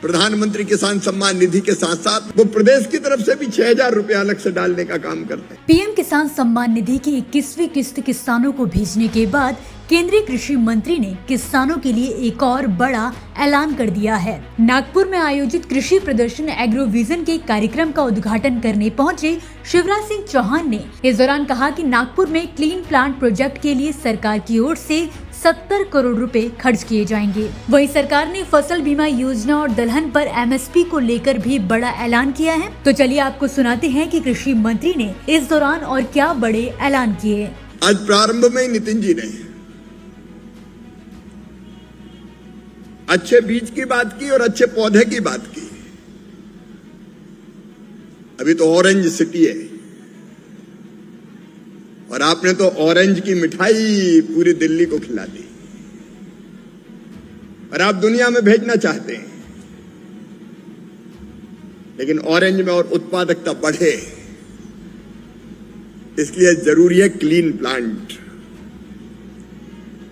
प्रधानमंत्री किसान सम्मान निधि के साथ साथ वो प्रदेश की तरफ से भी 6,000 रुपया अलग से डालने का काम करते हैं। पीएम किसान सम्मान निधि की 21वीं किस्त किसानों को भेजने के बाद केंद्रीय कृषि मंत्री ने किसानों के लिए एक और बड़ा ऐलान कर दिया है। नागपुर में आयोजित कृषि प्रदर्शन एग्रोविजन के कार्यक्रम का उद्घाटन करने पहुंचे शिवराज सिंह चौहान ने इस दौरान कहा कि नागपुर में क्लीन प्लांट प्रोजेक्ट के लिए सरकार की ओर से 70 करोड़ रुपए खर्च किए जाएंगे। वहीं सरकार ने फसल बीमा योजना और दलहन पर एमएसपी को लेकर भी बड़ा ऐलान किया है। तो चलिए आपको सुनाते हैं कि कृषि मंत्री ने इस दौरान और क्या बड़े ऐलान किए। आज प्रारंभ में नितिन जी ने अच्छे बीज की बात की और अच्छे पौधे की बात की। अभी तो ऑरेंज सिटी है और आपने तो ऑरेंज की मिठाई पूरी दिल्ली को खिला दी और आप दुनिया में भेजना चाहते हैं, लेकिन ऑरेंज में और उत्पादकता बढ़े इसलिए जरूरी है क्लीन प्लांट।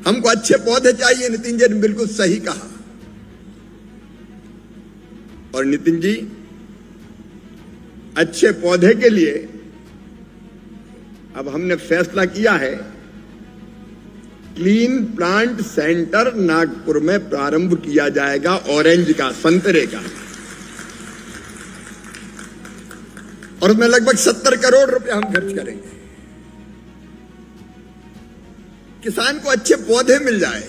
हमको अच्छे पौधे चाहिए, नितिन जी ने बिल्कुल सही कहा। और नितिन जी, अच्छे पौधे के लिए अब हमने फैसला किया है क्लीन प्लांट सेंटर नागपुर में प्रारंभ किया जाएगा, ऑरेंज का, संतरे का, और उसमें लगभग 70 करोड़ रुपए हम खर्च करेंगे। किसान को अच्छे पौधे मिल जाए।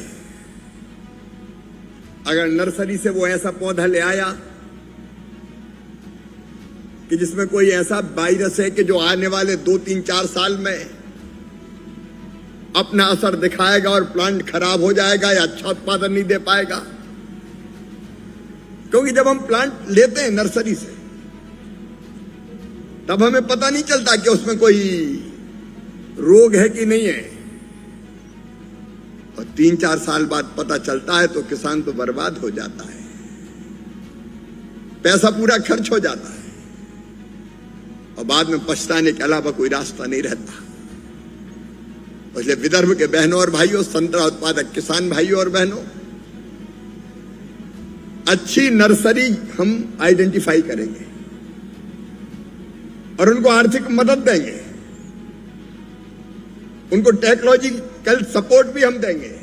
अगर नर्सरी से वो ऐसा पौधा ले आया कि जिसमें कोई ऐसा वायरस है कि जो आने वाले 2, 3, 4 साल में अपना असर दिखाएगा और प्लांट खराब हो जाएगा या अच्छा उत्पादन नहीं दे पाएगा, क्योंकि जब हम प्लांट लेते हैं नर्सरी से तब हमें पता नहीं चलता कि उसमें कोई रोग है कि नहीं है, और 3-4 साल बाद पता चलता है तो किसान तो बर्बाद हो जाता है, पैसा पूरा खर्च हो जाता है और बाद में पछताने के अलावा कोई रास्ता नहीं रहता। इसलिए विदर्भ के बहनों और भाइयों, संतरा उत्पादक किसान भाइयों और बहनों, अच्छी नर्सरी हम आइडेंटिफाई करेंगे और उनको आर्थिक मदद देंगे, उनको टेक्नोलॉजिकल सपोर्ट भी हम देंगे।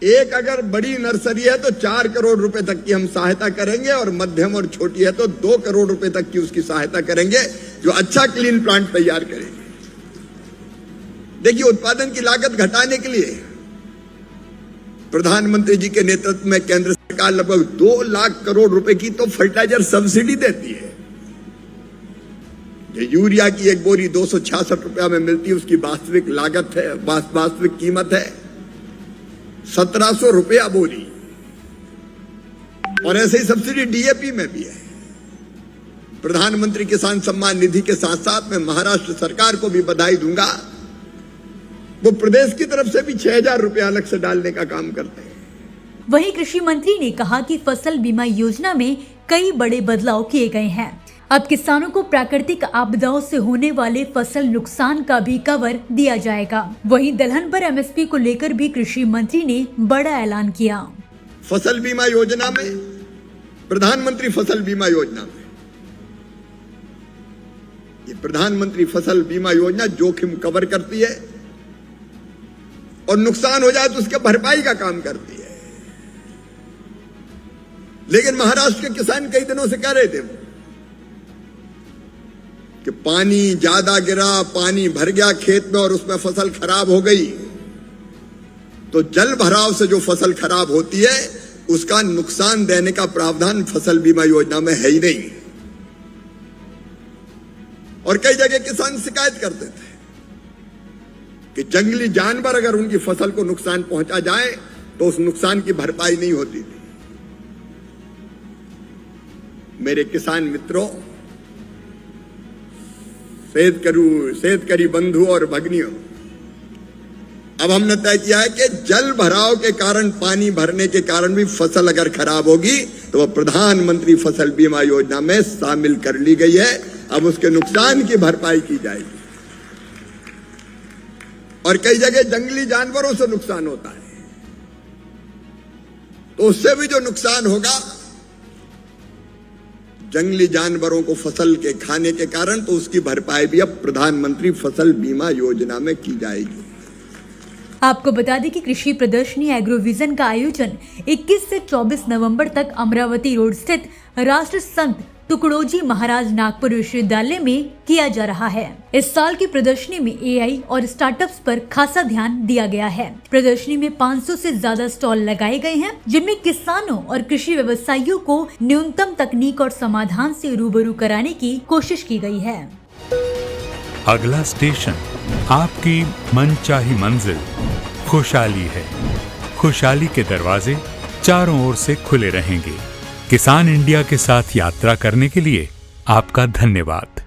एक अगर बड़ी नर्सरी है तो 4 करोड़ रुपए तक की हम सहायता करेंगे और मध्यम और छोटी है तो 2 करोड़ रुपए तक की उसकी सहायता करेंगे, जो अच्छा क्लीन प्लांट तैयार करेंगे। देखिए, उत्पादन की लागत घटाने के लिए प्रधानमंत्री जी के नेतृत्व में केंद्र सरकार लगभग 2 लाख करोड़ रुपए की तो फर्टिलाइजर सब्सिडी देती है। जो यूरिया की एक बोरी 266 रुपया में मिलती है, उसकी वास्तविक लागत है, वास्तविक कीमत है 1700 रुपया बोरी। और ऐसे ही सब्सिडी डीएपी में भी है। प्रधानमंत्री किसान सम्मान निधि के साथ साथ मैं महाराष्ट्र सरकार को भी बधाई दूंगा, वो प्रदेश की तरफ से भी 6,000 रुपया अलग से डालने का काम करते हैं। वहीं कृषि मंत्री ने कहा कि फसल बीमा योजना में कई बड़े बदलाव किए गए हैं। अब किसानों को प्राकृतिक आपदाओं से होने वाले फसल नुकसान का भी कवर दिया जाएगा। वहीं दलहन पर एमएसपी को लेकर भी कृषि मंत्री ने बड़ा ऐलान किया। फसल बीमा योजना में, प्रधानमंत्री फसल बीमा योजना में, ये प्रधानमंत्री फसल बीमा योजना जोखिम कवर करती है और नुकसान हो जाए तो उसके भरपाई का काम करती है। लेकिन महाराष्ट्र के किसान कई दिनों से कह रहे थे कि पानी ज्यादा गिरा, पानी भर गया खेत में और उसमें फसल खराब हो गई, तो जल भराव से जो फसल खराब होती है उसका नुकसान देने का प्रावधान फसल बीमा योजना में है ही नहीं। और कई जगह किसान शिकायत करते थे कि जंगली जानवर अगर उनकी फसल को नुकसान पहुंचा जाए तो उस नुकसान की भरपाई नहीं होती थी। मेरे किसान मित्रों, शेतकरी बंधु और भगिनियों, अब हमने तय किया है कि जल भराव के कारण, पानी भरने के कारण भी फसल अगर खराब होगी तो वह प्रधानमंत्री फसल बीमा योजना में शामिल कर ली गई है। अब उसके नुकसान की भरपाई की जाएगी। और कई जगह जंगली जानवरों से नुकसान होता है, तो उससे भी जो नुकसान होगा जंगली जानवरों को फसल के खाने के कारण, तो उसकी भरपाई भी अब प्रधानमंत्री फसल बीमा योजना में की जाएगी। आपको बता दें कि कृषि प्रदर्शनी एग्रोविजन का आयोजन 21 से 24 नवंबर तक अमरावती रोड स्थित राष्ट्र संत तुकडोजी महाराज नागपुर विश्वविद्यालय में किया जा रहा है। इस साल की प्रदर्शनी में एआई और स्टार्टअप्स पर खासा ध्यान दिया गया है। प्रदर्शनी में 500 से ज्यादा स्टॉल लगाए गए हैं, जिनमें किसानों और कृषि व्यवसायियों को न्यूनतम तकनीक और समाधान से रूबरू कराने की कोशिश की गई है। अगला स्टेशन आपकी मनचाही मंजिल खुशहाली है। खुशहाली के दरवाजे चारों ओर से खुले रहेंगे। किसान इंडिया के साथ यात्रा करने के लिए आपका धन्यवाद।